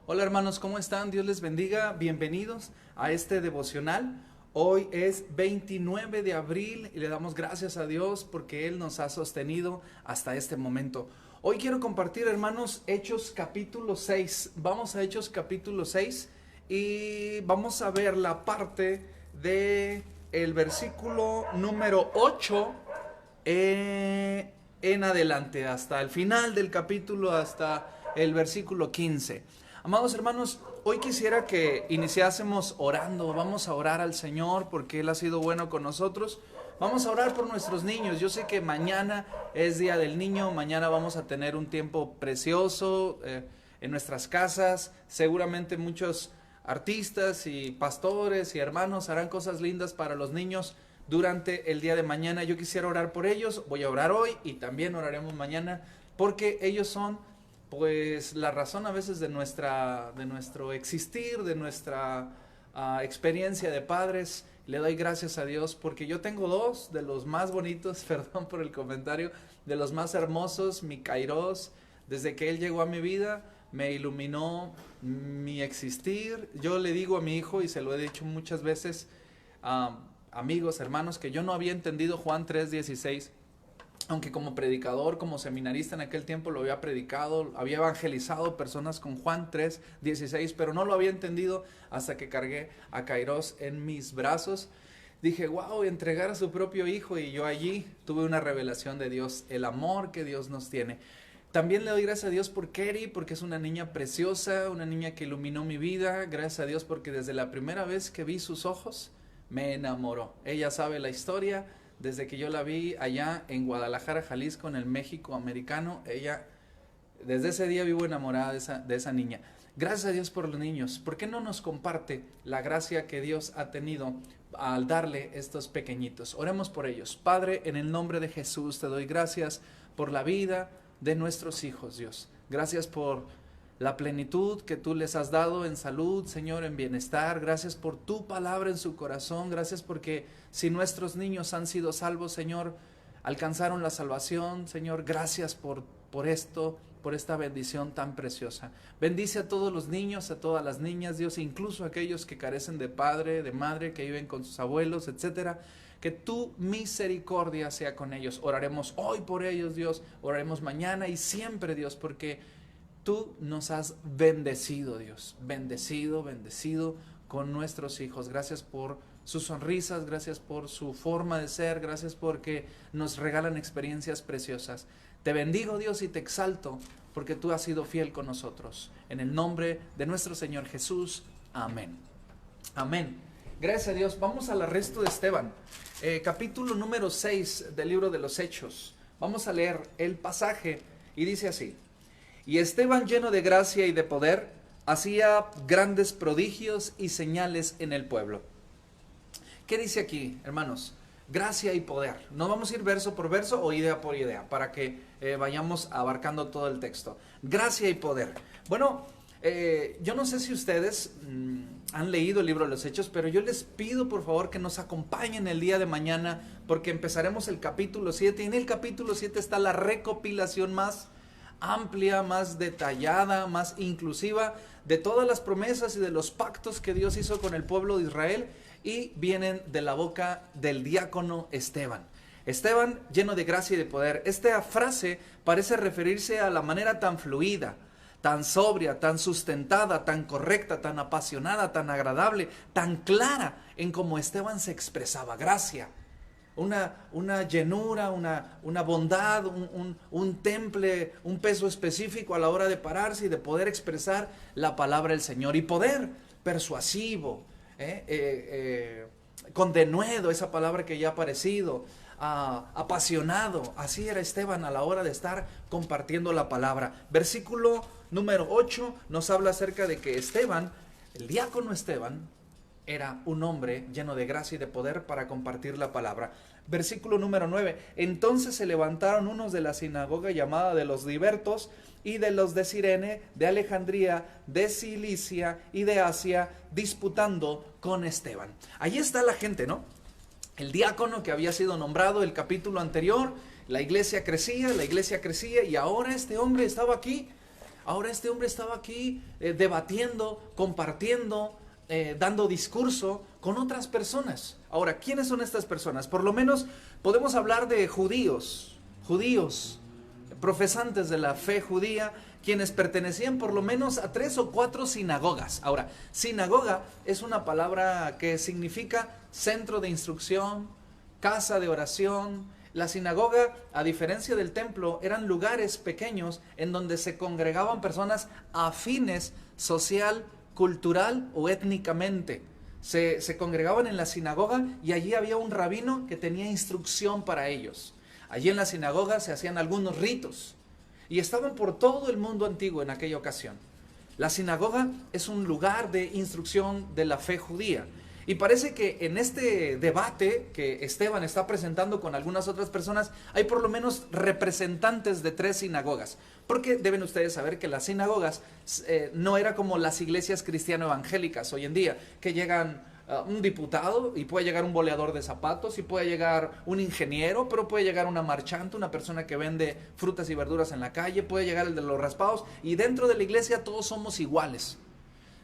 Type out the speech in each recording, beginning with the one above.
Hola hermanos, ¿cómo están? Dios les bendiga. Bienvenidos a este devocional. Hoy es 29 de abril y le damos gracias a Dios porque Él nos ha sostenido hasta este momento. Hoy quiero compartir, hermanos, Hechos capítulo 6. Vamos a Hechos capítulo 6 y vamos a ver la parte de el versículo número 8 en adelante, hasta el final del capítulo, hasta el versículo 15. Amados hermanos, hoy quisiera que iniciásemos orando. Vamos a orar al Señor porque Él ha sido bueno con nosotros. Vamos a orar por nuestros niños. Yo sé que mañana es Día del Niño. Mañana vamos a tener un tiempo precioso en nuestras casas. Seguramente muchos artistas y pastores y hermanos harán cosas lindas para los niños durante el día de mañana. Yo quisiera orar por ellos. Voy a orar hoy y también oraremos mañana porque ellos son pues la razón a veces de nuestro existir, de nuestra experiencia de padres. Le doy gracias a Dios porque yo tengo dos de los más bonitos, perdón por el comentario, de los más hermosos, mi Kairos. Desde que él llegó a mi vida, me iluminó mi existir. Yo le digo a mi hijo, y se lo he dicho muchas veces, amigos, hermanos, que yo no había entendido Juan 3:16. Aunque como predicador, como seminarista en aquel tiempo lo había predicado, había evangelizado personas con Juan 3:16, pero no lo había entendido hasta que cargué a Kairos en mis brazos. Dije, wow, entregar a su propio hijo, y yo allí tuve una revelación de Dios, el amor que Dios nos tiene. También le doy gracias a Dios por Keri, porque es una niña preciosa, una niña que iluminó mi vida. Gracias a Dios porque desde la primera vez que vi sus ojos, me enamoró. Ella sabe la historia. Desde que yo la vi allá en Guadalajara, Jalisco, en el México americano, ella, desde ese día vivo enamorada de esa niña. Gracias a Dios por los niños. ¿Por qué no nos comparte la gracia que Dios ha tenido al darle estos pequeñitos? Oremos por ellos. Padre, en el nombre de Jesús te doy gracias por la vida de nuestros hijos, Dios. Gracias por la plenitud que tú les has dado en salud, Señor, en bienestar. Gracias por tu palabra en su corazón. Gracias porque si nuestros niños han sido salvos, Señor, alcanzaron la salvación, Señor. Gracias por esto, por esta bendición tan preciosa. Bendice a todos los niños, a todas las niñas, Dios, incluso a aquellos que carecen de padre, de madre, que viven con sus abuelos, etcétera. Que tu misericordia sea con ellos. Oraremos hoy por ellos, Dios. Oraremos mañana y siempre, Dios, porque tú nos has bendecido, Dios, bendecido con nuestros hijos. Gracias por sus sonrisas, gracias por su forma de ser, gracias porque nos regalan experiencias preciosas. Te bendigo, Dios, y te exalto porque tú has sido fiel con nosotros. En el nombre de nuestro Señor Jesús, amén. Amén. Gracias a Dios. Vamos al arresto de Esteban, capítulo número 6 del libro de los Hechos. Vamos a leer el pasaje y dice así. Y Esteban, lleno de gracia y de poder, hacía grandes prodigios y señales en el pueblo. ¿Qué dice aquí, hermanos? Gracia y poder. No vamos a ir verso por verso o idea por idea para que vayamos abarcando todo el texto. Gracia y poder. Bueno, yo no sé si ustedes han leído el libro de los Hechos, pero yo les pido por favor que nos acompañen el día de mañana porque empezaremos el capítulo 7 y en el capítulo 7 está la recopilación más amplia, más detallada, más inclusiva de todas las promesas y de los pactos que Dios hizo con el pueblo de Israel y vienen de la boca del diácono Esteban. Esteban, lleno de gracia y de poder. Esta frase parece referirse a la manera tan fluida, tan sobria, tan sustentada, tan correcta, tan apasionada, tan agradable, tan clara en cómo Esteban se expresaba. Gracia. Una llenura, una bondad, un temple, un peso específico a la hora de pararse y de poder expresar la palabra del Señor. Y poder persuasivo, con denuedo, esa palabra que ya ha aparecido, apasionado. Así era Esteban a la hora de estar compartiendo la palabra. Versículo número 8 nos habla acerca de que Esteban, el diácono Esteban, era un hombre lleno de gracia y de poder para compartir la palabra. Versículo número 9. Entonces se levantaron unos de la sinagoga llamada de los libertos y de los de Cirene, de Alejandría, de Cilicia y de Asia, disputando con Esteban. Allí está la gente, ¿no? El diácono que había sido nombrado el capítulo anterior. La iglesia crecía y ahora este hombre estaba aquí Ahora este hombre estaba aquí debatiendo, compartiendo, dando discurso con otras personas. Ahora, ¿quiénes son estas personas? Por lo menos podemos hablar de judíos, profesantes de la fe judía, quienes pertenecían por lo menos a 3 o 4 sinagogas. Ahora, sinagoga es una palabra que significa centro de instrucción, casa de oración. La sinagoga, a diferencia del templo, eran lugares pequeños en donde se congregaban personas afines social, cultural o étnicamente. Se congregaban en la sinagoga y allí había un rabino que tenía instrucción para ellos. Allí en la sinagoga se hacían algunos ritos y estaban por todo el mundo antiguo en aquella ocasión. La sinagoga es un lugar de instrucción de la fe judía. Y parece que en este debate que Esteban está presentando con algunas otras personas, hay por lo menos representantes de 3 sinagogas. Porque deben ustedes saber que las sinagogas no era como las iglesias cristiano-evangélicas hoy en día, que llegan un diputado y puede llegar un boleador de zapatos y puede llegar un ingeniero, pero puede llegar una marchante, una persona que vende frutas y verduras en la calle, puede llegar el de los raspados, y dentro de la iglesia todos somos iguales.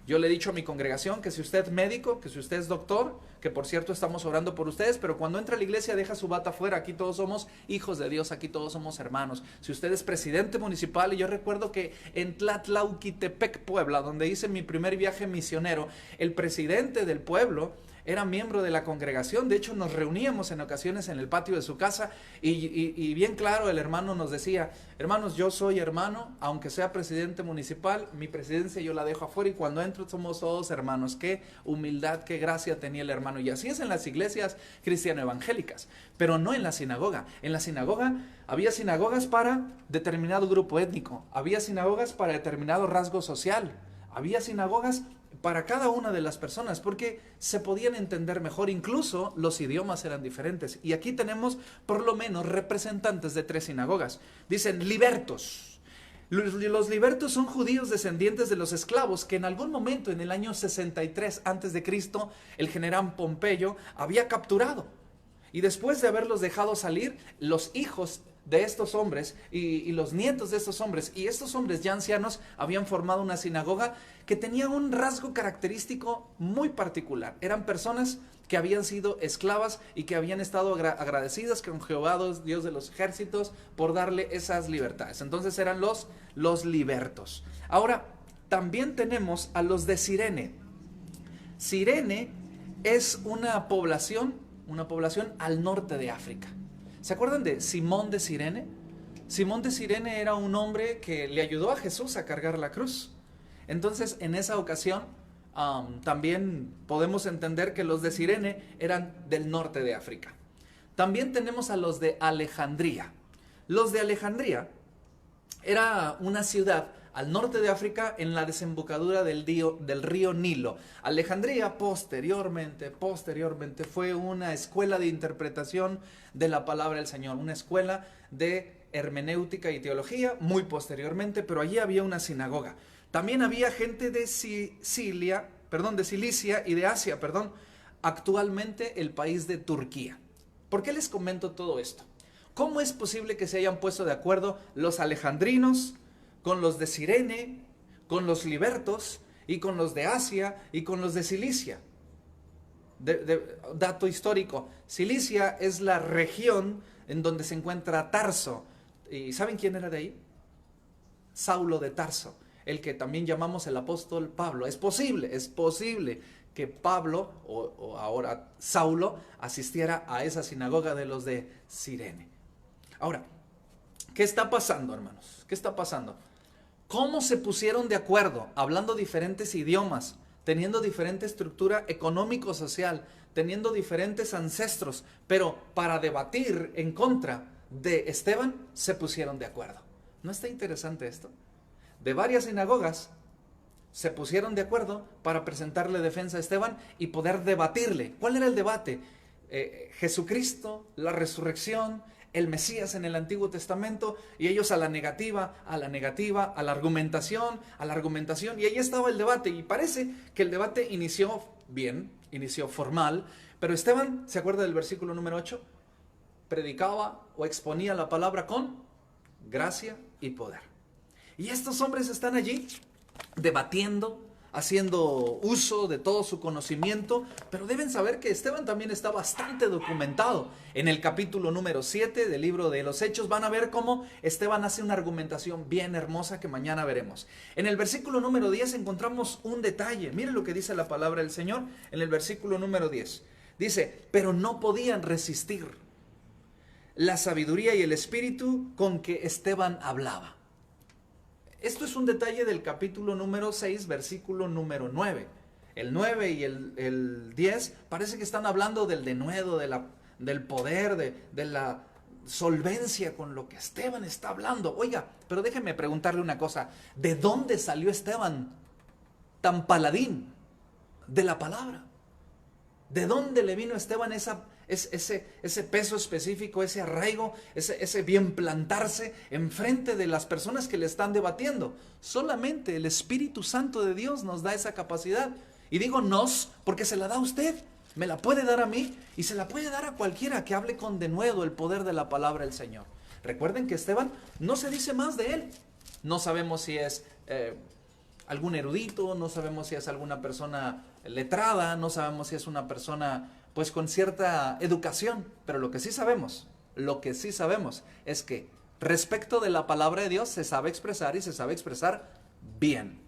Yo le he dicho a mi congregación que si usted es médico, que si usted es doctor, que por cierto estamos orando por ustedes, pero cuando entra a la iglesia deja su bata afuera. Aquí todos somos hijos de Dios, aquí todos somos hermanos. Si usted es presidente municipal, y yo recuerdo que en Tlatlauquitepec, Puebla, donde hice mi primer viaje misionero, el presidente del pueblo era miembro de la congregación. De hecho, nos reuníamos en ocasiones en el patio de su casa y bien claro el hermano nos decía: hermanos, yo soy hermano, aunque sea presidente municipal, mi presidencia yo la dejo afuera y cuando entro somos todos hermanos. Qué humildad, qué gracia tenía el hermano. Y así es en las iglesias cristiano-evangélicas, pero no en la sinagoga. En la sinagoga había sinagogas para determinado grupo étnico, había sinagogas para determinado rasgo social, había sinagogas para cada una de las personas, porque se podían entender mejor, incluso los idiomas eran diferentes. Y aquí tenemos por lo menos representantes de 3 sinagogas. Dicen libertos. Los libertos son judíos descendientes de los esclavos que en algún momento en el año 63 antes de Cristo el general Pompeyo había capturado. Y después de haberlos dejado salir, los hijos de estos hombres y los nietos de estos hombres y estos hombres ya ancianos habían formado una sinagoga que tenía un rasgo característico muy particular. Eran personas que habían sido esclavas y que habían estado agradecidas con Jehová, Dios de los ejércitos, por darle esas libertades. Entonces eran los libertos. Ahora, también tenemos a los de Cirene. Cirene es una población al norte de África. ¿Se acuerdan de Simón de Cirene? Simón de Cirene era un hombre que le ayudó a Jesús a cargar la cruz. Entonces, en esa ocasión, también podemos entender que los de Cirene eran del norte de África. También tenemos a los de Alejandría. Los de Alejandría era una ciudad al norte de África en la desembocadura del río Nilo. Alejandría posteriormente fue una escuela de interpretación de la palabra del Señor, una escuela de hermenéutica y teología muy posteriormente, pero allí había una sinagoga. También había gente de Cilicia y de Asia, actualmente el país de Turquía. ¿Por qué les comento todo esto? ¿Cómo es posible que se hayan puesto de acuerdo los alejandrinos con los de Cirene, con los libertos y con los de Asia y con los de Cilicia? Dato histórico: Cilicia es la región en donde se encuentra Tarso. ¿Y saben quién era de ahí? Saulo de Tarso, el que también llamamos el apóstol Pablo. Es posible que Pablo o ahora Saulo asistiera a esa sinagoga de los de Cirene. Ahora, ¿qué está pasando, hermanos? ¿Qué está pasando? ¿Cómo se pusieron de acuerdo, hablando diferentes idiomas, teniendo diferente estructura económico-social, teniendo diferentes ancestros, pero para debatir en contra de Esteban se pusieron de acuerdo? ¿No está interesante esto? De varias sinagogas se pusieron de acuerdo para presentarle defensa a Esteban y poder debatirle. ¿Cuál era el debate? Jesucristo, la resurrección, el Mesías en el Antiguo Testamento, y ellos a la negativa, a la argumentación, y ahí estaba el debate, y parece que el debate inició bien, inició formal, pero Esteban, ¿se acuerda del versículo número 8? Predicaba o exponía la palabra con gracia y poder. Y estos hombres están allí debatiendo, haciendo uso de todo su conocimiento, pero deben saber que Esteban también está bastante documentado. En el capítulo número 7 del libro de los Hechos van a ver cómo Esteban hace una argumentación bien hermosa que mañana veremos. En el versículo número 10 encontramos un detalle. Mire lo que dice la palabra del Señor en el versículo número 10. Dice, pero no podían resistir la sabiduría y el espíritu con que Esteban hablaba. Esto es un detalle del capítulo número 6, versículo número 9. El 9 y el 10 parece que están hablando del denuedo, del poder, de la solvencia con lo que Esteban está hablando. Oiga, pero déjeme preguntarle una cosa. ¿De dónde salió Esteban tan paladín de la palabra? ¿De dónde le vino a Esteban ese peso específico, ese arraigo, ese bien plantarse enfrente de las personas que le están debatiendo? Solamente el Espíritu Santo de Dios nos da esa capacidad. Y digo nos porque se la da a usted, me la puede dar a mí y se la puede dar a cualquiera que hable con denuedo el poder de la palabra del Señor. Recuerden que Esteban no se dice más de él. No sabemos si es algún erudito, no sabemos si es alguna persona letrada, no sabemos si es una persona pues con cierta educación, pero lo que sí sabemos es que respecto de la palabra de Dios se sabe expresar y se sabe expresar bien.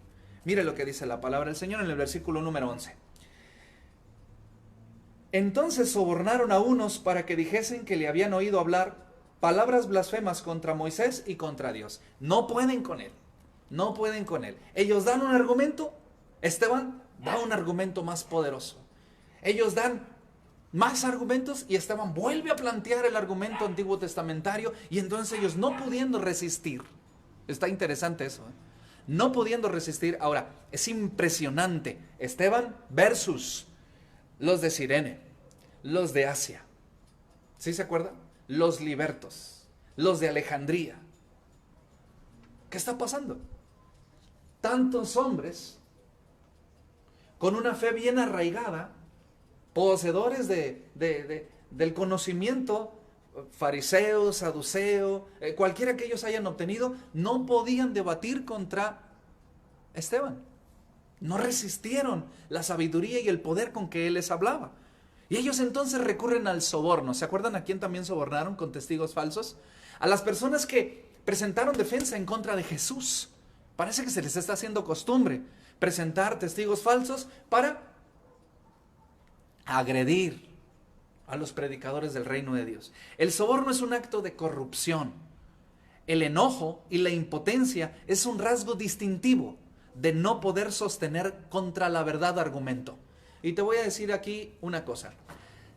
Mire lo que dice la palabra del Señor en el versículo número 11. Entonces sobornaron a unos para que dijesen que le habían oído hablar palabras blasfemas contra Moisés y contra Dios. No pueden con él. No pueden con él. Ellos dan un argumento, Esteban da un argumento más poderoso. Ellos dan más argumentos y Esteban vuelve a plantear el argumento antiguo testamentario y entonces ellos no pudiendo resistir. Está interesante eso, ¿eh? No pudiendo resistir. Ahora, es impresionante. Esteban versus los de Cirene, los de Asia. ¿Sí se acuerdan? Los libertos, los de Alejandría. ¿Qué está pasando? Tantos hombres con una fe bien arraigada, poseedores del conocimiento, fariseo, saduceo, cualquiera que ellos hayan obtenido, no podían debatir contra Esteban. No resistieron la sabiduría y el poder con que él les hablaba. Y ellos entonces recurren al soborno. ¿Se acuerdan a quién también sobornaron con testigos falsos? A las personas que presentaron defensa en contra de Jesús. Parece que se les está haciendo costumbre presentar testigos falsos para agredir a los predicadores del reino de Dios. El soborno es un acto de corrupción. El enojo y la impotencia es un rasgo distintivo de no poder sostener contra la verdad argumento. Y te voy a decir aquí una cosa.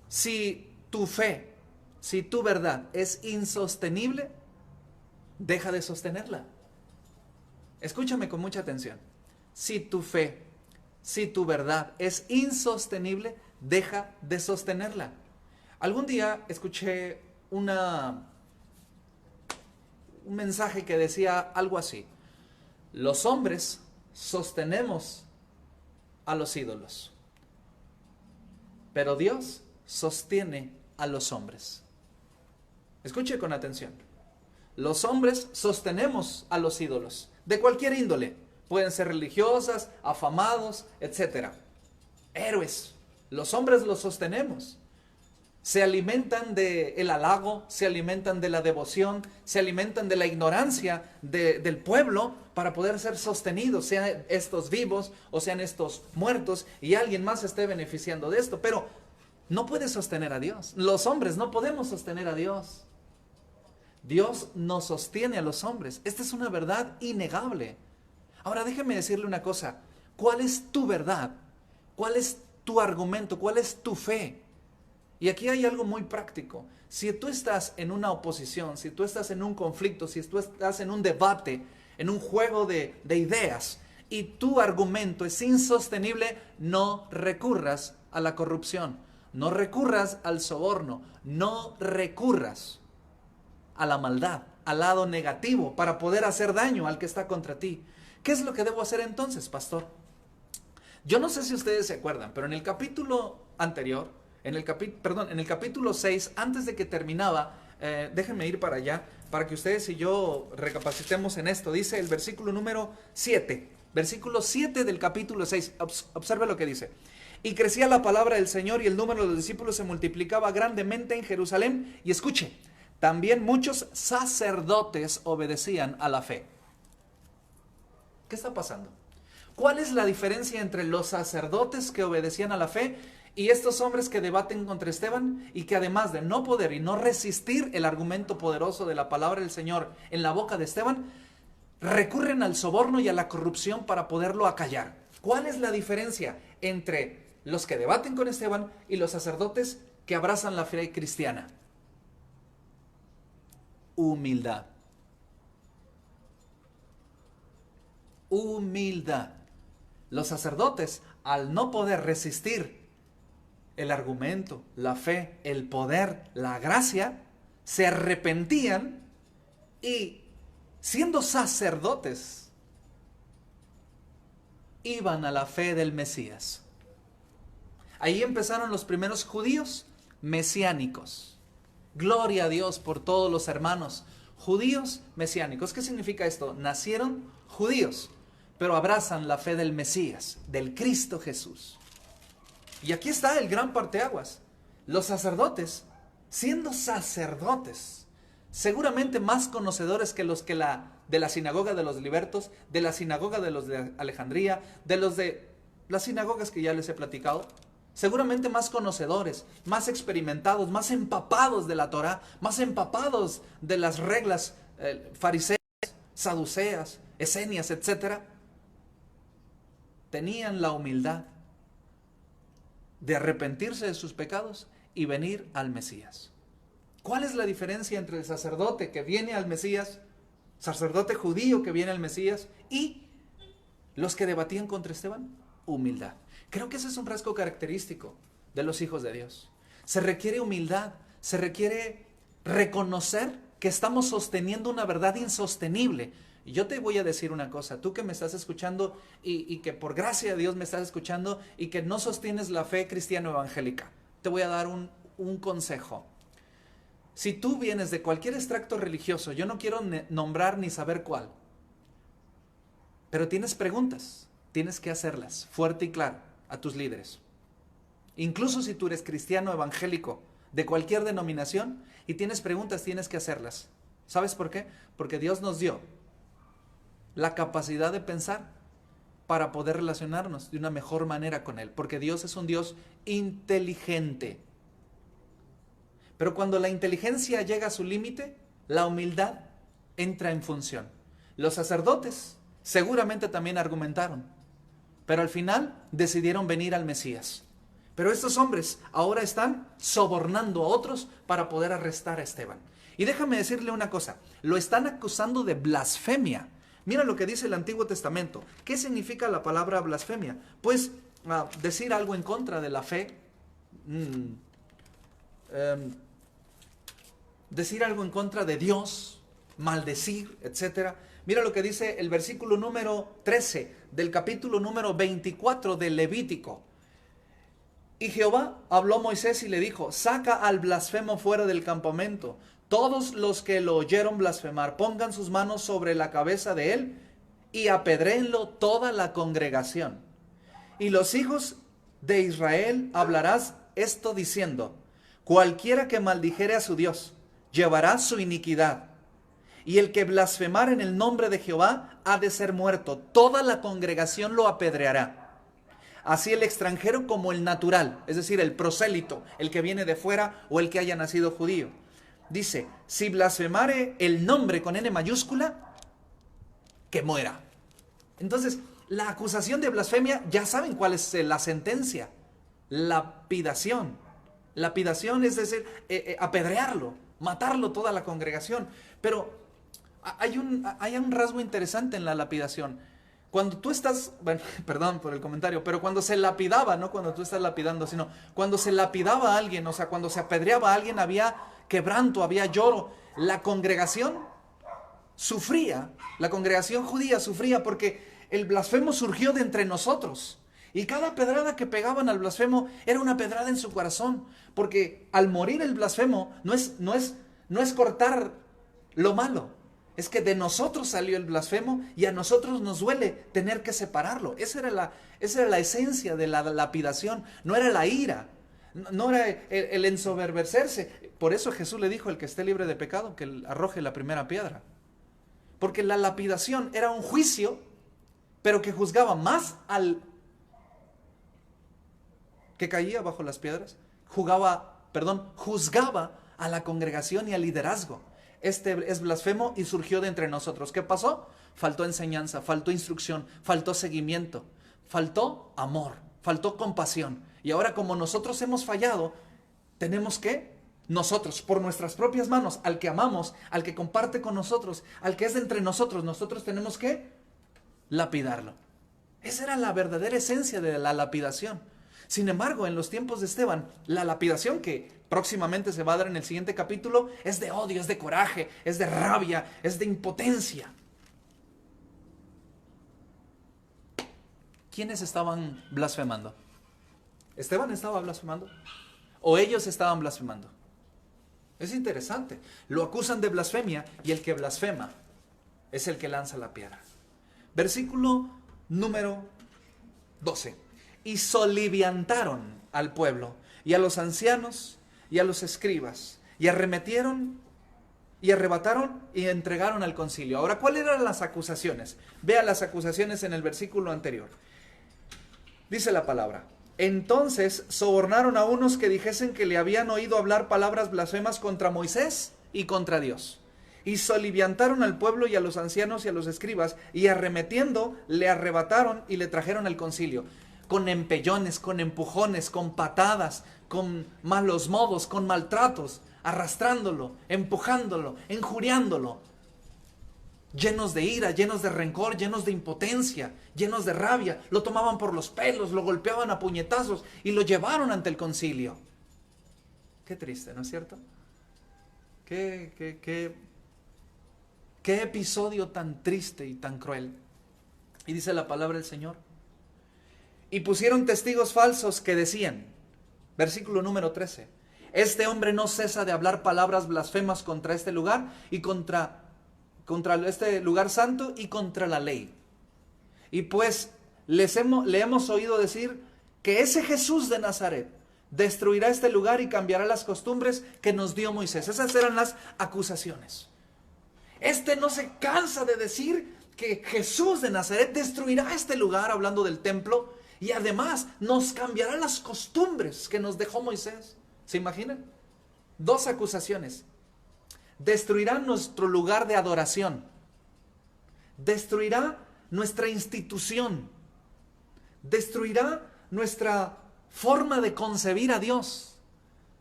Si tu fe, si tu verdad es insostenible, deja de sostenerla. Escúchame con mucha atención. Si tu fe, si tu verdad es insostenible, deja de sostenerla. Algún día escuché un mensaje que decía algo así: los hombres sostenemos a los ídolos, pero Dios sostiene a los hombres. Escuche con atención. Los hombres sostenemos a los ídolos, de cualquier índole. Pueden ser religiosas, afamados, etc. Héroes. Los hombres los sostenemos. Se alimentan del halago, se alimentan de la devoción, se alimentan de la ignorancia del pueblo para poder ser sostenidos, sean estos vivos o sean estos muertos, y alguien más esté beneficiando de esto. Pero no puede sostener a Dios. Los hombres no podemos sostener a Dios. Dios nos sostiene a los hombres. Esta es una verdad innegable. Ahora déjeme decirle una cosa. ¿Cuál es tu verdad? ¿Cuál es tu argumento? ¿Cuál es tu fe? Y aquí hay algo muy práctico. Si tú estás en una oposición, si tú estás en un conflicto, si tú estás en un debate, en un juego de ideas, y tu argumento es insostenible, no recurras a la corrupción, no recurras al soborno, no recurras a la maldad, al lado negativo, para poder hacer daño al que está contra ti. ¿Qué es lo que debo hacer entonces, pastor? Yo no sé si ustedes se acuerdan, pero en el capítulo anterior, en el capítulo 6, antes de que terminaba, Déjenme ir para allá, para que ustedes y yo recapacitemos en esto. Dice el versículo número 7, versículo 7 del capítulo 6. Observe lo que dice. Y crecía la palabra del Señor y el número de los discípulos se multiplicaba grandemente en Jerusalén. Y escuche, también muchos sacerdotes obedecían a la fe. ¿Qué está pasando? ¿Cuál es la diferencia entre los sacerdotes que obedecían a la fe y estos hombres que debaten contra Esteban y que además de no poder y no resistir el argumento poderoso de la palabra del Señor en la boca de Esteban, recurren al soborno y a la corrupción para poderlo acallar? ¿Cuál es la diferencia entre los que debaten con Esteban y los sacerdotes que abrazan la fe cristiana? Humildad. Humildad. Los sacerdotes, al no poder resistir el argumento, la fe, el poder, la gracia, se arrepentían y, siendo sacerdotes, iban a la fe del Mesías. Ahí empezaron los primeros judíos mesiánicos. Gloria a Dios por todos los hermanos judíos mesiánicos. ¿Qué significa esto? Nacieron judíos, pero abrazan la fe del Mesías, del Cristo Jesús. Y aquí está el gran parteaguas. Los sacerdotes, siendo sacerdotes, seguramente más conocedores que los que de la sinagoga de los libertos, de la sinagoga de los de Alejandría, de los de las sinagogas que ya les he platicado, seguramente más conocedores, más experimentados, más empapados de la Torá, más empapados de las reglas fariseas, saduceas, esenias, etc. Tenían la humildad de arrepentirse de sus pecados y venir al Mesías. ¿Cuál es la diferencia entre el sacerdote que viene al Mesías, sacerdote judío que viene al Mesías, y los que debatían contra Esteban? Humildad. Creo que ese es un rasgo característico de los hijos de Dios. Se requiere humildad, se requiere reconocer que estamos sosteniendo una verdad insostenible. Y yo te voy a decir una cosa, tú que me estás escuchando y que por gracia de Dios me estás escuchando y que no sostienes la fe cristiano evangélica, te voy a dar un consejo. Si tú vienes de cualquier extracto religioso, yo no quiero nombrar ni saber cuál, pero tienes preguntas, tienes que hacerlas fuerte y claro a tus líderes. Incluso si tú eres cristiano evangélico de cualquier denominación y tienes preguntas, tienes que hacerlas. ¿Sabes por qué? Porque Dios nos dio la capacidad de pensar para poder relacionarnos de una mejor manera con Él, porque Dios es un Dios inteligente. Pero cuando la inteligencia llega a su límite, la humildad entra en función. Los sacerdotes seguramente también argumentaron, pero al final decidieron venir al Mesías. Pero estos hombres ahora están sobornando a otros para poder arrestar a Esteban. Y déjame decirle una cosa, lo están acusando de blasfemia. Mira lo que dice el Antiguo Testamento. ¿Qué significa la palabra blasfemia? Pues decir algo en contra de la fe, decir algo en contra de Dios, maldecir, etc. Mira lo que dice el versículo número 13 del capítulo número 24 del Levítico. Y Jehová habló a Moisés y le dijo, saca al blasfemo fuera del campamento. Todos los que lo oyeron blasfemar, pongan sus manos sobre la cabeza de él y apedréenlo toda la congregación. Y los hijos de Israel hablarás esto diciendo, cualquiera que maldijere a su Dios, llevará su iniquidad. Y el que blasfemar en el nombre de Jehová ha de ser muerto. Toda la congregación lo apedreará. Así el extranjero como el natural, es decir, el prosélito, el que viene de fuera o el que haya nacido judío. Dice, si blasfemare el nombre con N mayúscula, que muera. Entonces, la acusación de blasfemia, ya saben cuál es la sentencia. Lapidación. Lapidación es decir, apedrearlo, matarlo toda la congregación. Pero hay un rasgo interesante en la lapidación. Cuando tú estás, bueno, perdón por el comentario, pero cuando se lapidaba, no cuando tú estás lapidando, sino cuando se lapidaba a alguien, o sea, cuando se apedreaba a alguien, había quebranto, había lloro. La congregación sufría, la congregación judía sufría porque el blasfemo surgió de entre nosotros. Y cada pedrada que pegaban al blasfemo era una pedrada en su corazón, porque al morir el blasfemo no es no es cortar lo malo, es que de nosotros salió el blasfemo y a nosotros nos duele tener que separarlo. Esa era la esencia de la lapidación, no era la ira, no era el ensoberbecerse. Por eso Jesús le dijo: el que esté libre de pecado, que arroje la primera piedra. Porque la lapidación era un juicio, pero que juzgaba más al que caía bajo las piedras, juzgaba a la congregación y al liderazgo. Este es blasfemo y surgió de entre nosotros. ¿Qué pasó? Faltó enseñanza, faltó instrucción, faltó seguimiento, faltó amor, faltó compasión. Y ahora, como nosotros hemos fallado, tenemos que nosotros, por nuestras propias manos, al que amamos, al que comparte con nosotros, al que es de entre nosotros, nosotros tenemos que lapidarlo. Esa era la verdadera esencia de la lapidación. Sin embargo, en los tiempos de Esteban, la lapidación que próximamente se va a dar en el siguiente capítulo es de odio, es de coraje, es de rabia, es de impotencia. ¿Quiénes estaban blasfemando? ¿Esteban estaba blasfemando? ¿O ellos estaban blasfemando? Es interesante. Lo acusan de blasfemia y el que blasfema es el que lanza la piedra. Versículo número 12. Y soliviantaron al pueblo y a los ancianos y a los escribas y arremetieron y arrebataron y entregaron al concilio. Ahora, ¿cuáles eran las acusaciones? Vea las acusaciones en el versículo anterior. Dice la palabra: entonces sobornaron a unos que dijesen que le habían oído hablar palabras blasfemas contra Moisés y contra Dios. Y soliviantaron al pueblo y a los ancianos y a los escribas, y arremetiendo le arrebataron y le trajeron al concilio. Con empellones, con empujones, con patadas, con malos modos, con maltratos, arrastrándolo, empujándolo, injuriándolo. Llenos de ira, llenos de rencor, llenos de impotencia, llenos de rabia. Lo tomaban por los pelos, lo golpeaban a puñetazos y lo llevaron ante el concilio. Qué triste, ¿no es cierto? Qué episodio tan triste y tan cruel. Y dice la palabra del Señor: y pusieron testigos falsos que decían, versículo número 13, este hombre no cesa de hablar palabras blasfemas contra este lugar y contra este lugar santo y contra la ley. Y pues le hemos oído decir que ese Jesús de Nazaret destruirá este lugar y cambiará las costumbres que nos dio Moisés. Esas eran las acusaciones. Este no se cansa de decir que Jesús de Nazaret destruirá este lugar, hablando del templo, y además nos cambiará las costumbres que nos dejó Moisés. ¿Se imaginan? Dos acusaciones. Destruirá nuestro lugar de adoración. Destruirá nuestra institución. Destruirá nuestra forma de concebir a Dios.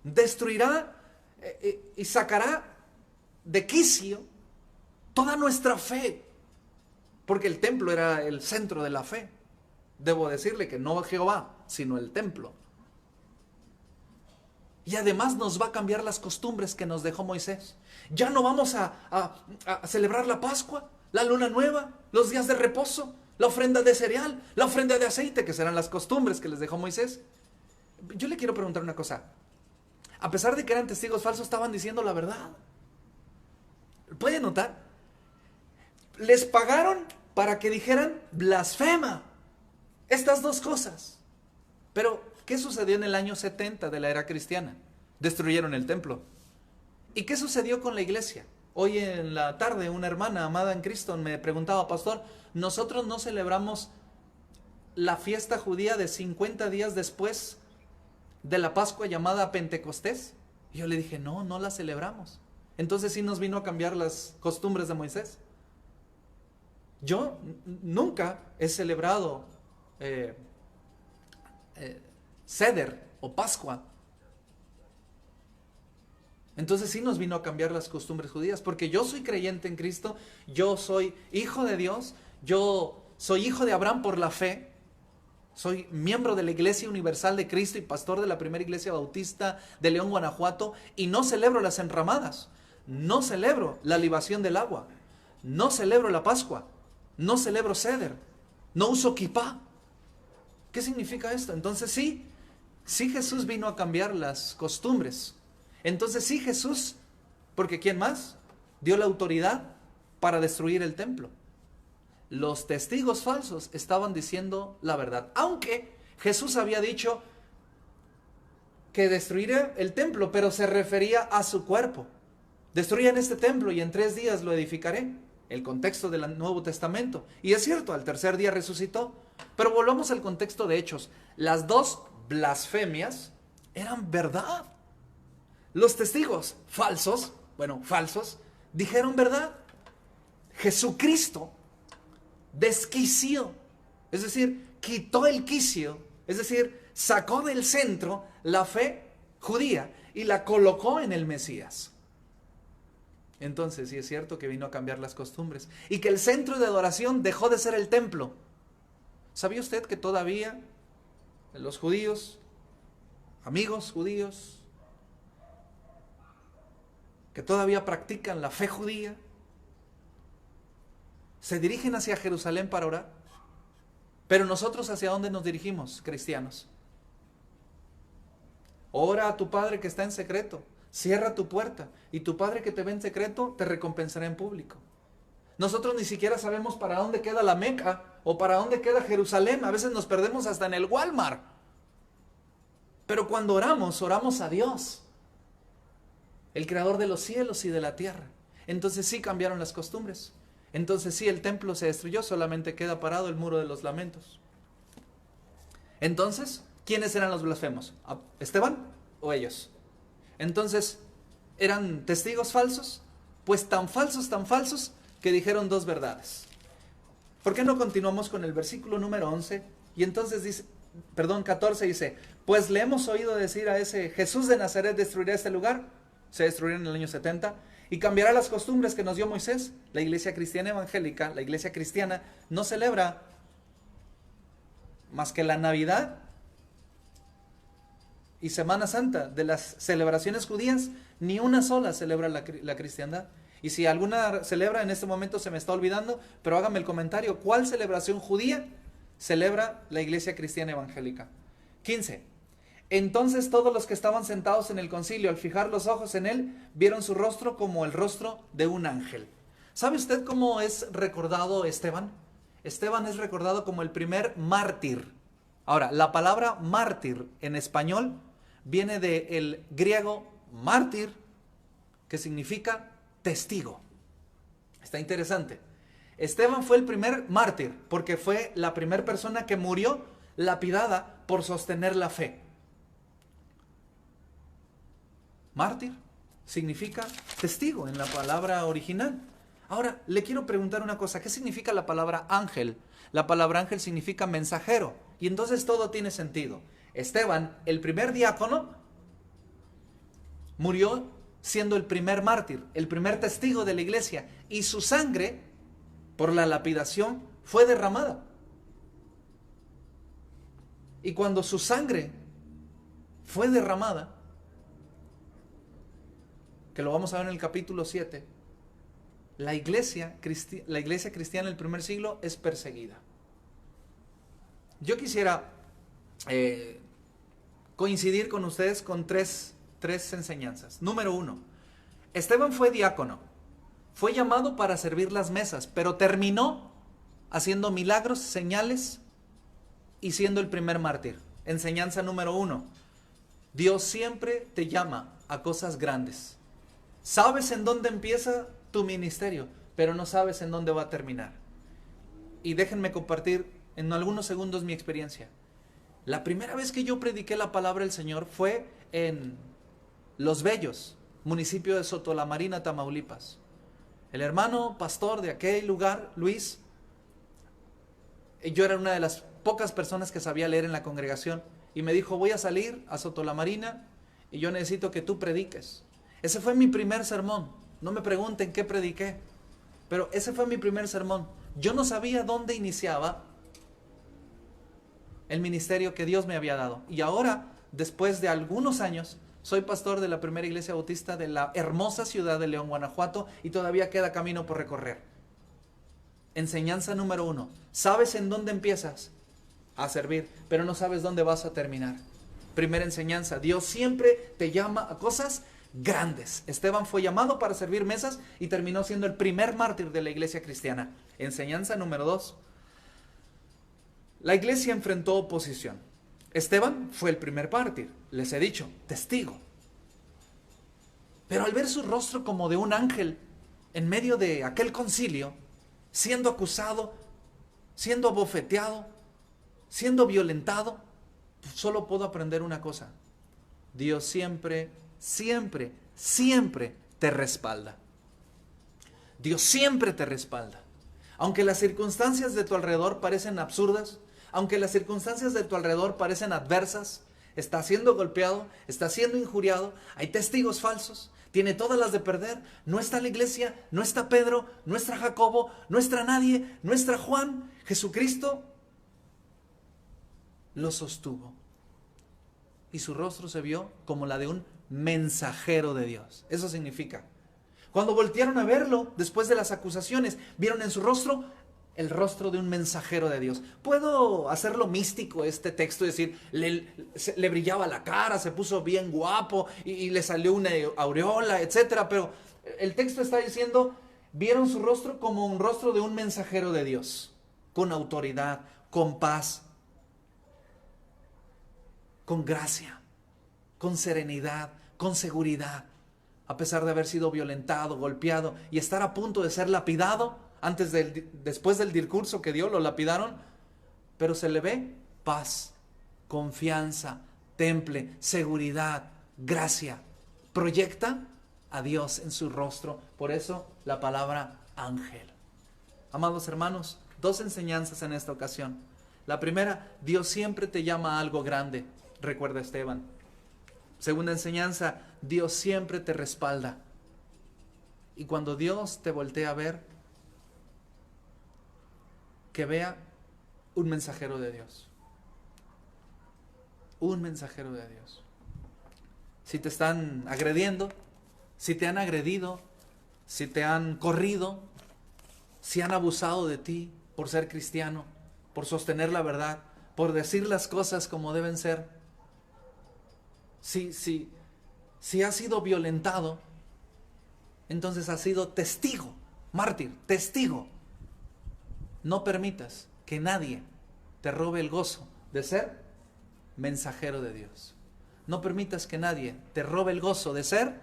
Destruirá y sacará de quicio toda nuestra fe. Porque el templo era el centro de la fe. Debo decirle que no Jehová, sino el templo. Y además nos va a cambiar las costumbres que nos dejó Moisés. Ya no vamos a celebrar la Pascua, la luna nueva, los días de reposo, la ofrenda de cereal, la ofrenda de aceite, que serán las costumbres que les dejó Moisés. Yo le quiero preguntar una cosa. A pesar de que eran testigos falsos, estaban diciendo la verdad. ¿Puede notar? Les pagaron para que dijeran blasfema. Estas dos cosas. Pero, ¿qué sucedió en el año 70 de la era cristiana? Destruyeron el templo. ¿Y qué sucedió con la iglesia? Hoy en la tarde una hermana amada en Cristo me preguntaba: pastor, ¿nosotros no celebramos la fiesta judía de 50 días después de la Pascua llamada Pentecostés? Y yo le dije: no la celebramos. Entonces sí nos vino a cambiar las costumbres de Moisés. Yo nunca he celebrado Seder o Pascua. Entonces sí nos vino a cambiar las costumbres judías, porque yo soy creyente en Cristo, yo soy hijo de Dios, yo soy hijo de Abraham por la fe, soy miembro de la Iglesia Universal de Cristo y pastor de la primera iglesia bautista de León, Guanajuato, y no celebro las enramadas, no celebro la libación del agua, no celebro la Pascua, no celebro Seder, no uso kipá. ¿Qué significa esto? Entonces sí Jesús vino a cambiar las costumbres. Entonces sí Jesús Porque ¿quién más dio la autoridad para destruir el templo? Los testigos falsos estaban diciendo la verdad. Aunque Jesús había dicho que destruiría el templo, pero se refería a su cuerpo. Destruyan este templo y en 3 días lo edificaré. El contexto del Nuevo Testamento. Y es cierto, al tercer día resucitó. Pero volvamos al contexto de Hechos. Las 2 blasfemias eran verdad. Los testigos falsos, dijeron verdad. Jesucristo desquició, es decir, quitó el quicio, es decir, sacó del centro la fe judía y la colocó en el Mesías. Entonces, sí es cierto que vino a cambiar las costumbres y que el centro de adoración dejó de ser el templo. ¿Sabía usted que todavía los judíos, amigos judíos, que todavía practican la fe judía, se dirigen hacia Jerusalén para orar? Pero nosotros, ¿hacia dónde nos dirigimos, cristianos? Ora a tu Padre que está en secreto, cierra tu puerta, y tu Padre que te ve en secreto te recompensará en público. Nosotros ni siquiera sabemos para dónde queda la Meca o para dónde queda Jerusalén. A veces nos perdemos hasta en el Walmart. Pero cuando oramos, oramos a Dios, el creador de los cielos y de la tierra. Entonces sí cambiaron las costumbres. Entonces sí, el templo se destruyó, solamente queda parado el muro de los lamentos. Entonces, ¿quiénes eran los blasfemos? ¿Esteban o ellos? Entonces, ¿eran testigos falsos? Pues tan falsos, que dijeron 2 verdades. ¿Por qué no continuamos con el versículo número 11? Y entonces dice, 14 dice, pues le hemos oído decir a ese Jesús de Nazaret destruirá este lugar, se destruirá en el año 70, y cambiará las costumbres que nos dio Moisés. La iglesia cristiana evangélica, la iglesia cristiana, no celebra más que la Navidad y Semana Santa. De las celebraciones judías, ni una sola celebra la cristiandad. Y si alguna celebra, en este momento se me está olvidando, pero hágame el comentario, ¿cuál celebración judía celebra la iglesia cristiana evangélica? 15. Entonces todos los que estaban sentados en el concilio, al fijar los ojos en él, vieron su rostro como el rostro de un ángel. ¿Sabe usted cómo es recordado Esteban? Esteban es recordado como el primer mártir. Ahora, la palabra mártir en español viene del griego mártir, que significa testigo. Está interesante. Esteban fue el primer mártir porque fue la primera persona que murió lapidada por sostener la fe. Mártir significa testigo en la palabra original. Ahora, le quiero preguntar una cosa. ¿Qué significa la palabra ángel? La palabra ángel significa mensajero. Y entonces todo tiene sentido. Esteban, el primer diácono, murió siendo el primer mártir, el primer testigo de la iglesia. Y su sangre, por la lapidación, fue derramada. Y cuando su sangre fue derramada, que lo vamos a ver en el capítulo 7, la iglesia cristiana del primer siglo es perseguida. Yo quisiera coincidir con ustedes con tres enseñanzas. Número 1, Esteban fue diácono, fue llamado para servir las mesas, pero terminó haciendo milagros, señales y siendo el primer mártir. Enseñanza número 1, Dios siempre te llama a cosas grandes. Sabes en dónde empieza tu ministerio, pero no sabes en dónde va a terminar. Y déjenme compartir en algunos segundos mi experiencia. La primera vez que yo prediqué la palabra del Señor fue en Los Bellos, municipio de Sotolamarina, Tamaulipas. El hermano pastor de aquel lugar, Luis, yo era una de las pocas personas que sabía leer en la congregación, y me dijo, voy a salir a Sotolamarina y yo necesito que tú prediques. Ese fue mi primer sermón. No me pregunten qué prediqué, pero ese fue mi primer sermón. Yo no sabía dónde iniciaba el ministerio que Dios me había dado. Y ahora, después de algunos años, soy pastor de la primera iglesia bautista de la hermosa ciudad de León, Guanajuato, y todavía queda camino por recorrer. Enseñanza número 1. Sabes en dónde empiezas a servir, pero no sabes dónde vas a terminar. Primera enseñanza. Dios siempre te llama a cosas grandes. Esteban fue llamado para servir mesas y terminó siendo el primer mártir de la iglesia cristiana. Enseñanza número 2. La iglesia enfrentó oposición. Esteban fue el primer mártir, les he dicho, testigo. Pero al ver su rostro como de un ángel en medio de aquel concilio, siendo acusado, siendo abofeteado, siendo violentado, solo puedo aprender una cosa: Dios siempre, siempre, siempre te respalda. Dios siempre te respalda. Aunque las circunstancias de tu alrededor parecen absurdas, aunque las circunstancias de tu alrededor parecen adversas, está siendo golpeado, está siendo injuriado, hay testigos falsos, tiene todas las de perder, no está la iglesia, no está Pedro, no está Jacobo, no está nadie, no está Juan. Jesucristo lo sostuvo y su rostro se vio como la de un mensajero de Dios. Eso significa, cuando voltearon a verlo después de las acusaciones, vieron en su rostro el rostro de un mensajero de Dios. Puedo hacerlo místico este texto, es decir, le brillaba la cara, se puso bien guapo y le salió una aureola, etcétera, pero el texto está diciendo, vieron su rostro como un rostro de un mensajero de Dios, con autoridad, con paz, con gracia, con serenidad, con seguridad, a pesar de haber sido violentado, golpeado y estar a punto de ser lapidado. Después del discurso que dio, lo lapidaron, pero se le ve paz, confianza, temple, seguridad, gracia. Proyecta a Dios en su rostro. Por eso la palabra ángel. Amados hermanos, 2 enseñanzas en esta ocasión. La primera, Dios siempre te llama a algo grande. Recuerda Esteban. Segunda enseñanza, Dios siempre te respalda. Y cuando Dios te voltea a ver, que vea un mensajero de Dios. Un mensajero de Dios. Si te están agrediendo, si te han agredido, si te han corrido, si han abusado de ti por ser cristiano, por sostener la verdad, por decir las cosas como deben ser, si has sido violentado, entonces has sido testigo, mártir, testigo. No permitas que nadie te robe el gozo de ser mensajero de Dios. No permitas que nadie te robe el gozo de ser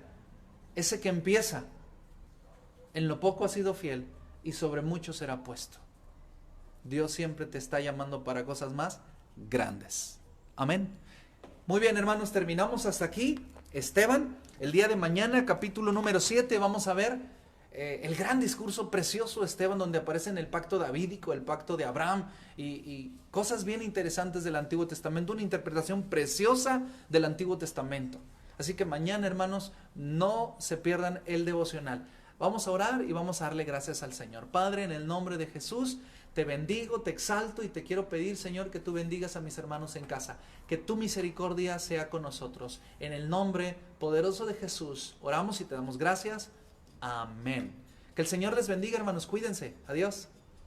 ese que empieza. En lo poco ha sido fiel y sobre mucho será puesto. Dios siempre te está llamando para cosas más grandes. Amén. Muy bien, hermanos, terminamos hasta aquí. Esteban, el día de mañana, capítulo número 7, vamos a ver el gran discurso precioso de Esteban, donde aparecen el pacto davídico, el pacto de Abraham y cosas bien interesantes del Antiguo Testamento, una interpretación preciosa del Antiguo Testamento. Así que mañana, hermanos, no se pierdan el devocional. Vamos a orar y vamos a darle gracias al Señor. Padre, en el nombre de Jesús, te bendigo, te exalto y te quiero pedir, Señor, que tú bendigas a mis hermanos en casa, que tu misericordia sea con nosotros. En el nombre poderoso de Jesús, oramos y te damos gracias. Amén. Que el Señor les bendiga, hermanos. Cuídense. Adiós.